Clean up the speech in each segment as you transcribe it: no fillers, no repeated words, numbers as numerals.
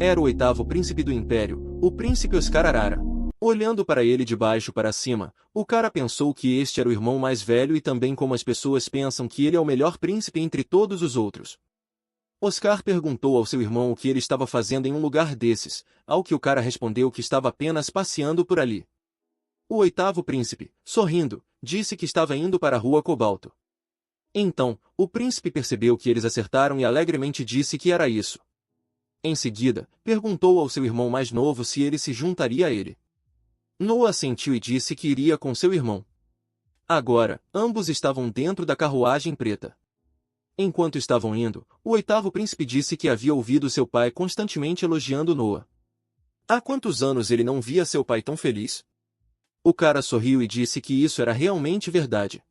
Era o oitavo príncipe do Império, o príncipe Oscar Arara. Olhando para ele de baixo para cima, o cara pensou que este era o irmão mais velho e também como as pessoas pensam que ele é o melhor príncipe entre todos os outros. Oscar perguntou ao seu irmão o que ele estava fazendo em um lugar desses, ao que o cara respondeu que estava apenas passeando por ali. O oitavo príncipe, sorrindo, disse que estava indo para a Rua Cobalto. Então, o príncipe percebeu que eles acertaram e alegremente disse que era isso. Em seguida, perguntou ao seu irmão mais novo se ele se juntaria a ele. Noah assentiu e disse que iria com seu irmão. Agora, ambos estavam dentro da carruagem preta. Enquanto estavam indo, o oitavo príncipe disse que havia ouvido seu pai constantemente elogiando Noah. Há quantos anos ele não via seu pai tão feliz? O cara sorriu e disse que isso era realmente verdade.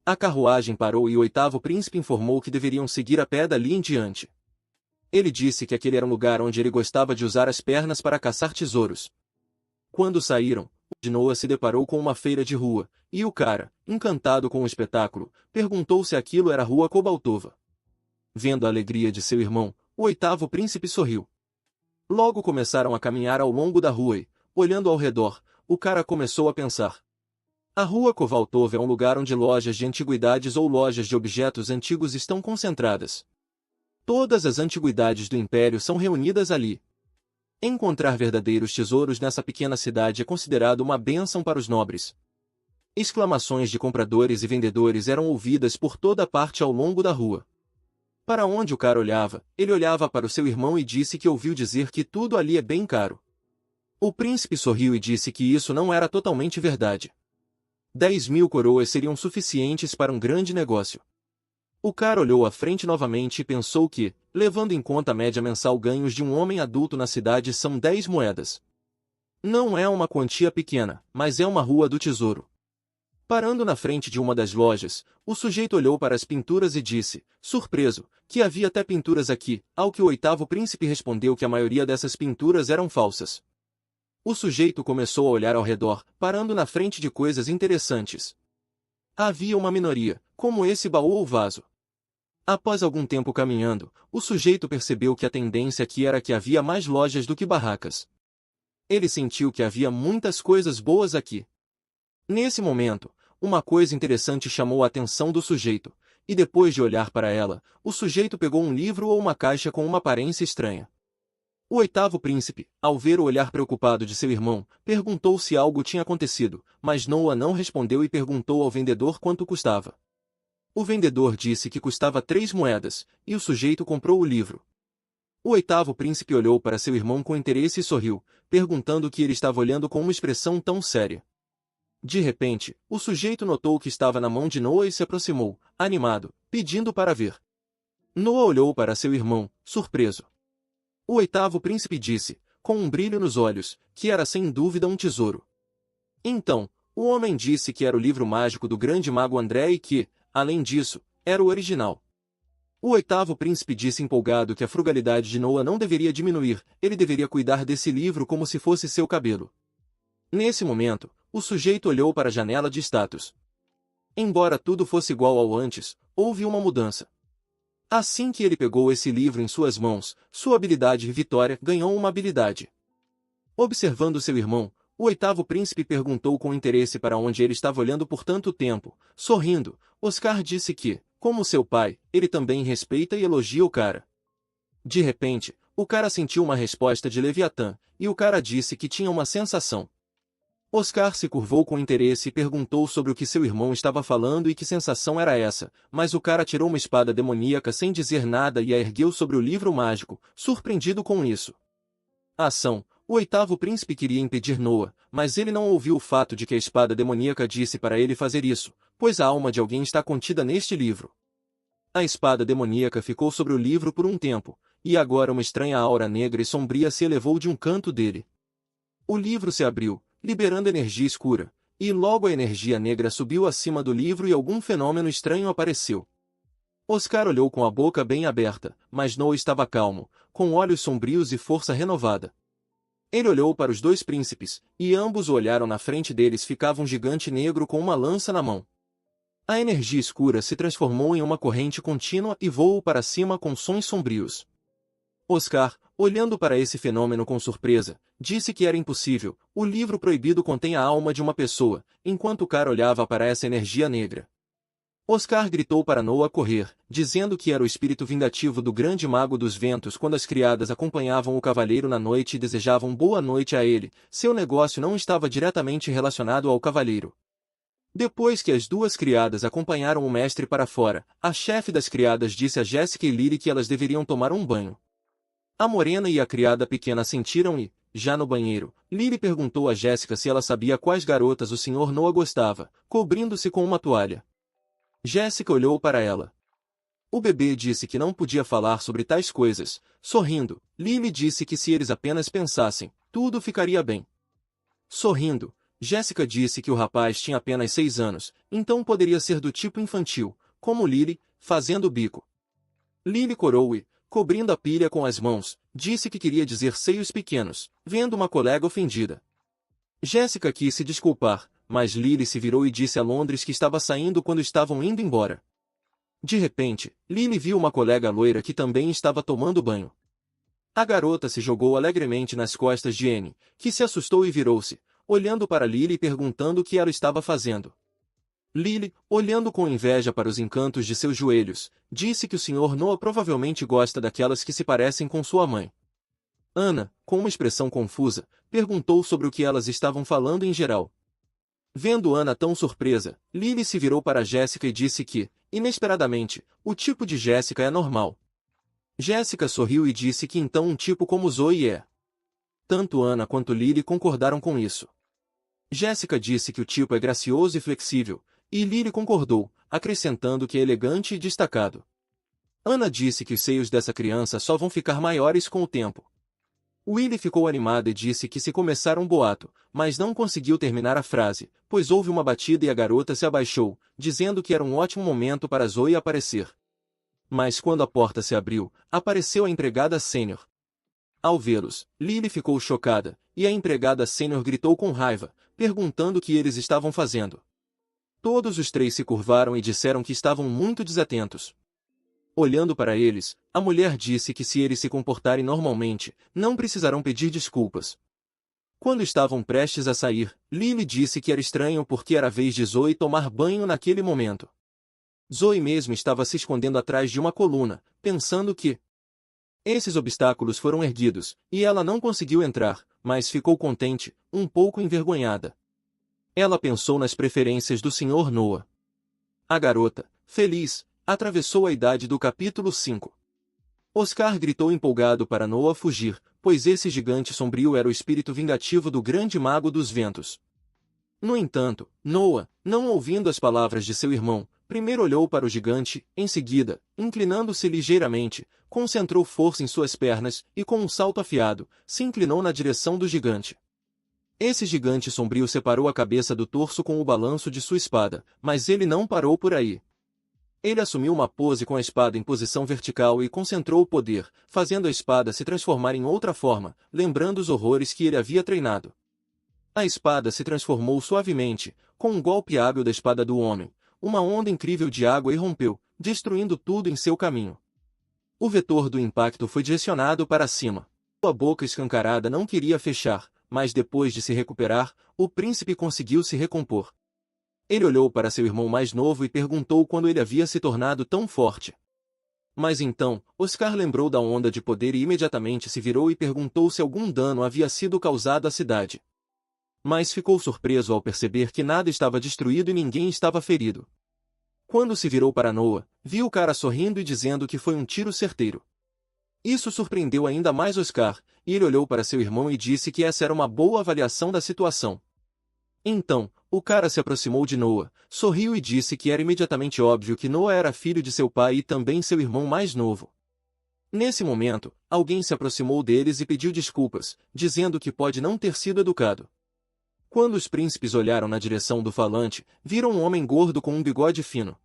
A carruagem parou e o oitavo príncipe informou que deveriam seguir a pé dali em diante. Ele disse que aquele era um lugar onde ele gostava de usar as pernas para caçar tesouros. Quando saíram, Noah se deparou com uma feira de rua, e o cara, encantado com o espetáculo, perguntou se aquilo era a Rua Cobaltova. Vendo a alegria de seu irmão, o oitavo príncipe sorriu. Logo começaram a caminhar ao longo da rua e, olhando ao redor, o cara começou a pensar. A Rua Cobaltova é um lugar onde lojas de antiguidades ou lojas de objetos antigos estão concentradas. Todas as antiguidades do Império são reunidas ali. Encontrar verdadeiros tesouros nessa pequena cidade é considerado uma bênção para os nobres. Exclamações de compradores e vendedores eram ouvidas por toda parte ao longo da rua. Para onde o cara olhava, ele olhava para o seu irmão e disse que ouviu dizer que tudo ali é bem caro. O príncipe sorriu e disse que isso não era totalmente verdade. 10.000 coroas seriam suficientes para um grande negócio. O cara olhou à frente novamente e pensou que, levando em conta a média mensal ganhos de um homem adulto na cidade são 10 moedas. Não é uma quantia pequena, mas é uma rua do tesouro. Parando na frente de uma das lojas, o sujeito olhou para as pinturas e disse, surpreso, que havia até pinturas aqui, ao que o oitavo príncipe respondeu que a maioria dessas pinturas eram falsas. O sujeito começou a olhar ao redor, parando na frente de coisas interessantes. Havia uma minoria, como esse baú ou vaso. Após algum tempo caminhando, o sujeito percebeu que a tendência aqui era que havia mais lojas do que barracas. Ele sentiu que havia muitas coisas boas aqui. Nesse momento, uma coisa interessante chamou a atenção do sujeito, e depois de olhar para ela, o sujeito pegou um livro ou uma caixa com uma aparência estranha. O oitavo príncipe, ao ver o olhar preocupado de seu irmão, perguntou se algo tinha acontecido, mas Noah não respondeu e perguntou ao vendedor quanto custava. O vendedor disse que custava 3 moedas, e o sujeito comprou o livro. O oitavo príncipe olhou para seu irmão com interesse e sorriu, perguntando o que ele estava olhando com uma expressão tão séria. De repente, o sujeito notou que estava na mão de Noah e se aproximou, animado, pedindo para ver. Noah olhou para seu irmão, surpreso. O oitavo príncipe disse, com um brilho nos olhos, que era sem dúvida um tesouro. Então, o homem disse que era o livro mágico do grande mago André e que, além disso, era o original. O oitavo príncipe disse empolgado que a frugalidade de Noah não deveria diminuir, ele deveria cuidar desse livro como se fosse seu cabelo. Nesse momento, o sujeito olhou para a janela de status. Embora tudo fosse igual ao antes, houve uma mudança. Assim que ele pegou esse livro em suas mãos, sua habilidade de vitória ganhou uma habilidade. Observando seu irmão, o oitavo príncipe perguntou com interesse para onde ele estava olhando por tanto tempo. Sorrindo, Oscar disse que, como seu pai, ele também respeita e elogia o cara. De repente, o cara sentiu uma resposta de Leviatã, e o cara disse que tinha uma sensação. Oscar se curvou com interesse e perguntou sobre o que seu irmão estava falando e que sensação era essa, mas o cara tirou uma espada demoníaca sem dizer nada e a ergueu sobre o livro mágico, surpreendido com isso. Ação. O oitavo príncipe queria impedir Noah, mas ele não ouviu o fato de que a espada demoníaca disse para ele fazer isso, pois a alma de alguém está contida neste livro. A espada demoníaca ficou sobre o livro por um tempo, e agora uma estranha aura negra e sombria se elevou de um canto dele. O livro se abriu, liberando energia escura, e logo a energia negra subiu acima do livro e algum fenômeno estranho apareceu. Oscar olhou com a boca bem aberta, mas Noah estava calmo, com olhos sombrios e força renovada. Ele olhou para os dois príncipes, e ambos o olharam. Na frente deles ficava um gigante negro com uma lança na mão. A energia escura se transformou em uma corrente contínua e voou para cima com sons sombrios. Oscar, olhando para esse fenômeno com surpresa, disse que era impossível. O livro proibido contém a alma de uma pessoa, enquanto o cara olhava para essa energia negra. Oscar gritou para Noah correr, dizendo que era o espírito vingativo do grande mago dos ventos quando as criadas acompanhavam o cavaleiro na noite e desejavam boa noite a ele. Seu negócio não estava diretamente relacionado ao cavaleiro. Depois que as duas criadas acompanharam o mestre para fora, a chefe das criadas disse a Jéssica e Lily que elas deveriam tomar um banho. A morena e a criada pequena sentiram e, já no banheiro, Lily perguntou a Jéssica se ela sabia quais garotas o Sr. Noah gostava, cobrindo-se com uma toalha. Jéssica olhou para ela. O bebê disse que não podia falar sobre tais coisas. Sorrindo, Lily disse que se eles apenas pensassem, tudo ficaria bem. Sorrindo, Jéssica disse que o rapaz tinha apenas 6 anos, então poderia ser do tipo infantil, como Lily, fazendo o bico. Lily corou e, cobrindo a pilha com as mãos, disse que queria dizer seios pequenos, vendo uma colega ofendida. Jéssica quis se desculpar, mas Lily se virou e disse a Londres que estava saindo quando estavam indo embora. De repente, Lily viu uma colega loira que também estava tomando banho. A garota se jogou alegremente nas costas de Anne, que se assustou e virou-se, olhando para Lily e perguntando o que ela estava fazendo. Lily, olhando com inveja para os encantos de seus joelhos, disse que o Sr. Noah provavelmente gosta daquelas que se parecem com sua mãe. Anna, com uma expressão confusa, perguntou sobre o que elas estavam falando em geral. Vendo Anna tão surpresa, Lily se virou para Jéssica e disse que, inesperadamente, o tipo de Jéssica é normal. Jéssica sorriu e disse que então um tipo como Zoe é. Tanto Anna quanto Lily concordaram com isso. Jéssica disse que o tipo é gracioso e flexível, e Lily concordou, acrescentando que é elegante e destacado. Anna disse que os seios dessa criança só vão ficar maiores com o tempo. Willie ficou animada e disse que se começar um boato, mas não conseguiu terminar a frase, pois houve uma batida e a garota se abaixou, dizendo que era um ótimo momento para Zoe aparecer. Mas quando a porta se abriu, apareceu a empregada sênior. Ao vê-los, Lily ficou chocada, e a empregada sênior gritou com raiva, perguntando o que eles estavam fazendo. Todos os três se curvaram e disseram que estavam muito desatentos. Olhando para eles, a mulher disse que se eles se comportarem normalmente, não precisarão pedir desculpas. Quando estavam prestes a sair, Lily disse que era estranho porque era a vez de Zoe tomar banho naquele momento. Zoe mesmo estava se escondendo atrás de uma coluna, pensando que esses obstáculos foram erguidos, e ela não conseguiu entrar, mas ficou contente, um pouco envergonhada. Ela pensou nas preferências do Sr. Noah. A garota, feliz, atravessou a idade do capítulo 5. Oscar gritou empolgado para Noah fugir, pois esse gigante sombrio era o espírito vingativo do grande mago dos ventos. No entanto, Noah, não ouvindo as palavras de seu irmão, primeiro olhou para o gigante, em seguida, inclinando-se ligeiramente, concentrou força em suas pernas e com um salto afiado, se inclinou na direção do gigante. Esse gigante sombrio separou a cabeça do torso com o balanço de sua espada, mas ele não parou por aí. Ele assumiu uma pose com a espada em posição vertical e concentrou o poder, fazendo a espada se transformar em outra forma, lembrando os horrores que ele havia treinado. A espada se transformou suavemente, com um golpe hábil da espada do homem. Uma onda incrível de água irrompeu, destruindo tudo em seu caminho. O vetor do impacto foi direcionado para cima. Sua boca escancarada não queria fechar, mas depois de se recuperar, o príncipe conseguiu se recompor. Ele olhou para seu irmão mais novo e perguntou quando ele havia se tornado tão forte. Mas então, Oscar lembrou da onda de poder e imediatamente se virou e perguntou se algum dano havia sido causado à cidade. Mas ficou surpreso ao perceber que nada estava destruído e ninguém estava ferido. Quando se virou para Noah, viu o cara sorrindo e dizendo que foi um tiro certeiro. Isso surpreendeu ainda mais Oscar, e ele olhou para seu irmão e disse que essa era uma boa avaliação da situação. Então, o cara se aproximou de Noah, sorriu e disse que era imediatamente óbvio que Noah era filho de seu pai e também seu irmão mais novo. Nesse momento, alguém se aproximou deles e pediu desculpas, dizendo que pode não ter sido educado. Quando os príncipes olharam na direção do falante, viram um homem gordo com um bigode fino.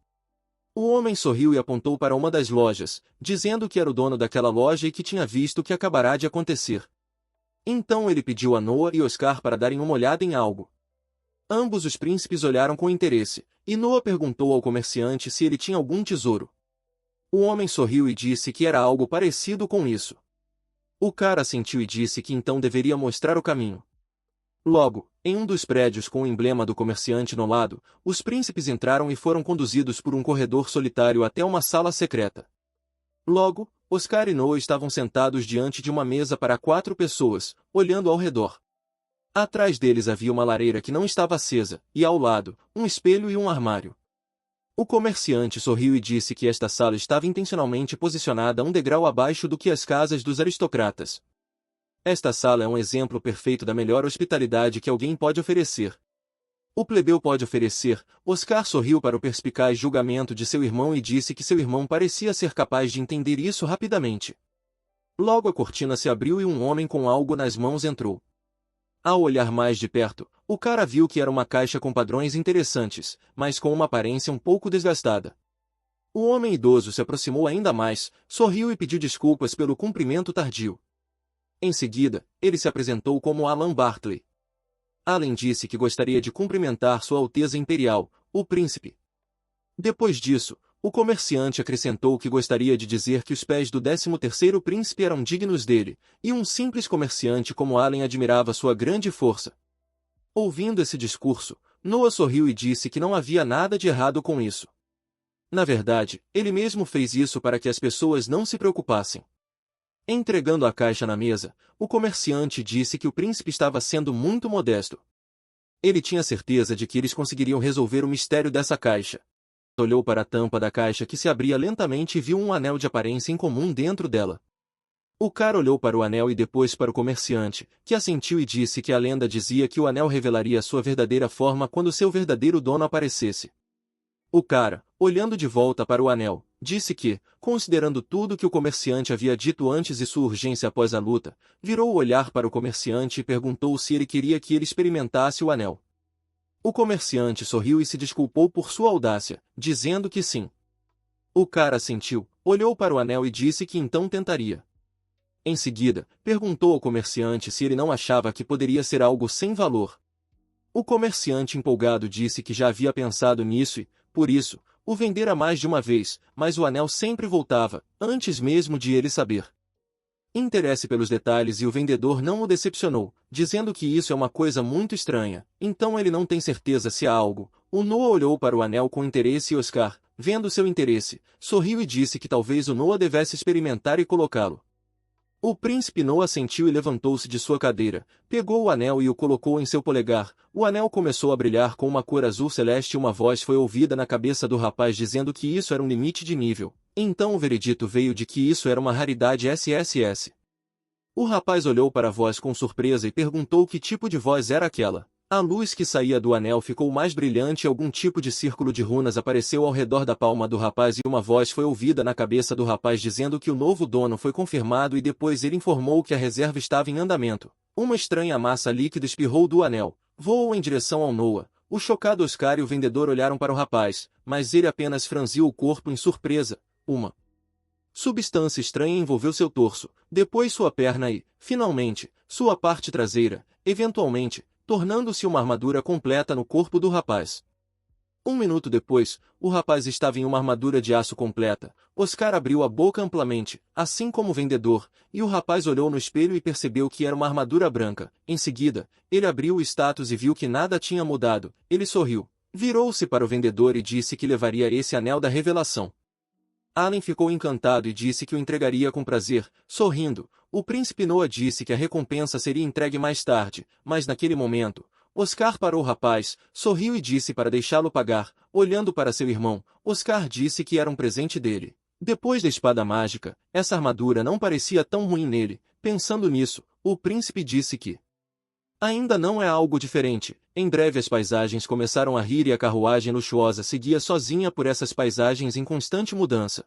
O homem sorriu e apontou para uma das lojas, dizendo que era o dono daquela loja e que tinha visto o que acabará de acontecer. Então ele pediu a Noah e Oscar para darem uma olhada em algo. Ambos os príncipes olharam com interesse, e Noah perguntou ao comerciante se ele tinha algum tesouro. O homem sorriu e disse que era algo parecido com isso. O cara assentiu e disse que então deveria mostrar o caminho. Logo, em um dos prédios com o emblema do comerciante no lado, os príncipes entraram e foram conduzidos por um corredor solitário até uma sala secreta. Logo, Oscar e Noah estavam sentados diante de uma mesa para 4 pessoas, olhando ao redor. Atrás deles havia uma lareira que não estava acesa, e ao lado, um espelho e um armário. O comerciante sorriu e disse que esta sala estava intencionalmente posicionada um degrau abaixo do que as casas dos aristocratas. Esta sala é um exemplo perfeito da melhor hospitalidade que alguém pode oferecer. O plebeu pode oferecer. Oscar sorriu para o perspicaz julgamento de seu irmão e disse que seu irmão parecia ser capaz de entender isso rapidamente. Logo a cortina se abriu e um homem com algo nas mãos entrou. Ao olhar mais de perto, o cara viu que era uma caixa com padrões interessantes, mas com uma aparência um pouco desgastada. O homem idoso se aproximou ainda mais, sorriu e pediu desculpas pelo cumprimento tardio. Em seguida, ele se apresentou como Alan Bartley. Alan disse que gostaria de cumprimentar Sua Alteza Imperial, o príncipe. Depois disso, o comerciante acrescentou que gostaria de dizer que os pés do 13º príncipe eram dignos dele, e um simples comerciante como Alan admirava sua grande força. Ouvindo esse discurso, Noah sorriu e disse que não havia nada de errado com isso. Na verdade, ele mesmo fez isso para que as pessoas não se preocupassem. Entregando a caixa na mesa, o comerciante disse que o príncipe estava sendo muito modesto. Ele tinha certeza de que eles conseguiriam resolver o mistério dessa caixa. Olhou para a tampa da caixa que se abria lentamente e viu um anel de aparência incomum dentro dela. O cara olhou para o anel e depois para o comerciante, que assentiu e disse que a lenda dizia que o anel revelaria sua verdadeira forma quando seu verdadeiro dono aparecesse. O cara, olhando de volta para o anel, disse que, considerando tudo que o comerciante havia dito antes e sua urgência após a luta, virou o olhar para o comerciante e perguntou se ele queria que ele experimentasse o anel. O comerciante sorriu e se desculpou por sua audácia, dizendo que sim. O cara assentiu, olhou para o anel e disse que então tentaria. Em seguida, perguntou ao comerciante se ele não achava que poderia ser algo sem valor. O comerciante empolgado disse que já havia pensado nisso e, por isso, o vendera mais de uma vez, mas o anel sempre voltava, antes mesmo de ele saber. Interesse pelos detalhes e o vendedor não o decepcionou, dizendo que isso é uma coisa muito estranha, então ele não tem certeza se há algo. O Noah olhou para o anel com interesse e Oscar, vendo seu interesse, sorriu e disse que talvez o Noah devesse experimentar e colocá-lo. O príncipe Noah assentiu e levantou-se de sua cadeira, pegou o anel e o colocou em seu polegar. O anel começou a brilhar com uma cor azul celeste e uma voz foi ouvida na cabeça do rapaz dizendo que isso era um limite de nível. Então o veredito veio de que isso era uma raridade SSS. O rapaz olhou para a voz com surpresa e perguntou que tipo de voz era aquela. A luz que saía do anel ficou mais brilhante e algum tipo de círculo de runas apareceu ao redor da palma do rapaz e uma voz foi ouvida na cabeça do rapaz dizendo que o novo dono foi confirmado e depois ele informou que a reserva estava em andamento. Uma estranha massa líquida espirrou do anel, voou em direção ao Noah. O chocado Oscar e o vendedor olharam para o rapaz, mas ele apenas franziu o corpo em surpresa. Uma substância estranha envolveu seu torso, depois sua perna e, finalmente, sua parte traseira, eventualmente, tornando-se uma armadura completa no corpo do rapaz. Um minuto depois, o rapaz estava em uma armadura de aço completa. Oscar abriu a boca amplamente, assim como o vendedor, e o rapaz olhou no espelho e percebeu que era uma armadura branca. Em seguida, ele abriu o status e viu que nada tinha mudado. Ele sorriu, virou-se para o vendedor e disse que levaria esse anel da revelação. Alan ficou encantado e disse que o entregaria com prazer, sorrindo. O príncipe Noah disse que a recompensa seria entregue mais tarde, mas naquele momento, Oscar parou o rapaz, sorriu e disse para deixá-lo pagar. Olhando para seu irmão, Oscar disse que era um presente dele. Depois da espada mágica, essa armadura não parecia tão ruim nele. Pensando nisso, o príncipe disse que ainda não é algo diferente. Em breve as paisagens começaram a rir e a carruagem luxuosa seguia sozinha por essas paisagens em constante mudança.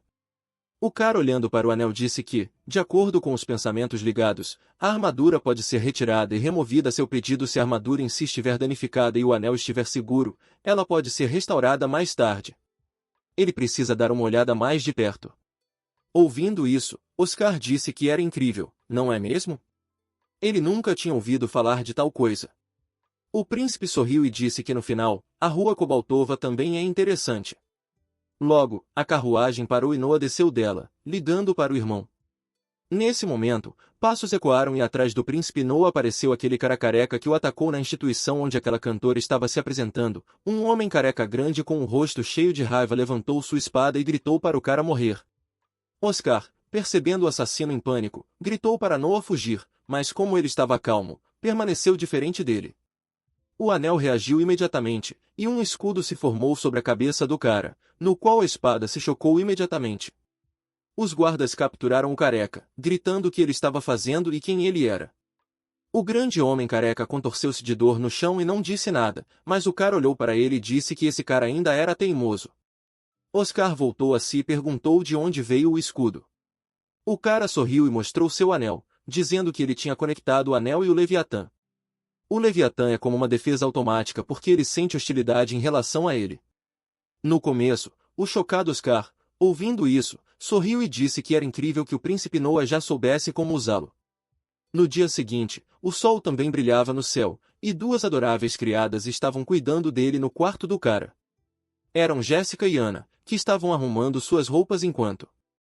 O cara olhando para o anel disse que, de acordo com os pensamentos ligados, a armadura pode ser retirada e removida a seu pedido se a armadura em si estiver danificada e o anel estiver seguro, ela pode ser restaurada mais tarde. Ele precisa dar uma olhada mais de perto. Ouvindo isso, Oscar disse que era incrível, não é mesmo? Ele nunca tinha ouvido falar de tal coisa. O príncipe sorriu e disse que no final, a rua Cobaltova também é interessante. Logo, a carruagem parou e Noah desceu dela, ligando para o irmão. Nesse momento, passos ecoaram e atrás do príncipe Noah apareceu aquele cara careca que o atacou na instituição onde aquela cantora estava se apresentando. Um homem careca grande com um rosto cheio de raiva levantou sua espada e gritou para o cara morrer. Oscar, percebendo o assassino em pânico, gritou para Noah fugir, mas como ele estava calmo, permaneceu diferente dele. O anel reagiu imediatamente, e um escudo se formou sobre a cabeça do cara, no qual a espada se chocou imediatamente. Os guardas capturaram o careca, gritando o que ele estava fazendo e quem ele era. O grande homem careca contorceu-se de dor no chão e não disse nada, mas o cara olhou para ele e disse que esse cara ainda era teimoso. Oscar voltou a si e perguntou de onde veio o escudo. O cara sorriu e mostrou seu anel, dizendo que ele tinha conectado o anel e o Leviatã. O Leviatã é como uma defesa automática porque ele sente hostilidade em relação a ele. No começo, o chocado Oscar, ouvindo isso, sorriu e disse que era incrível que o príncipe Noah já soubesse como usá-lo. No dia seguinte, o sol também brilhava no céu, e duas adoráveis criadas estavam cuidando dele no quarto do cara. Eram Jéssica e Ana, que estavam arrumando suas roupas enquanto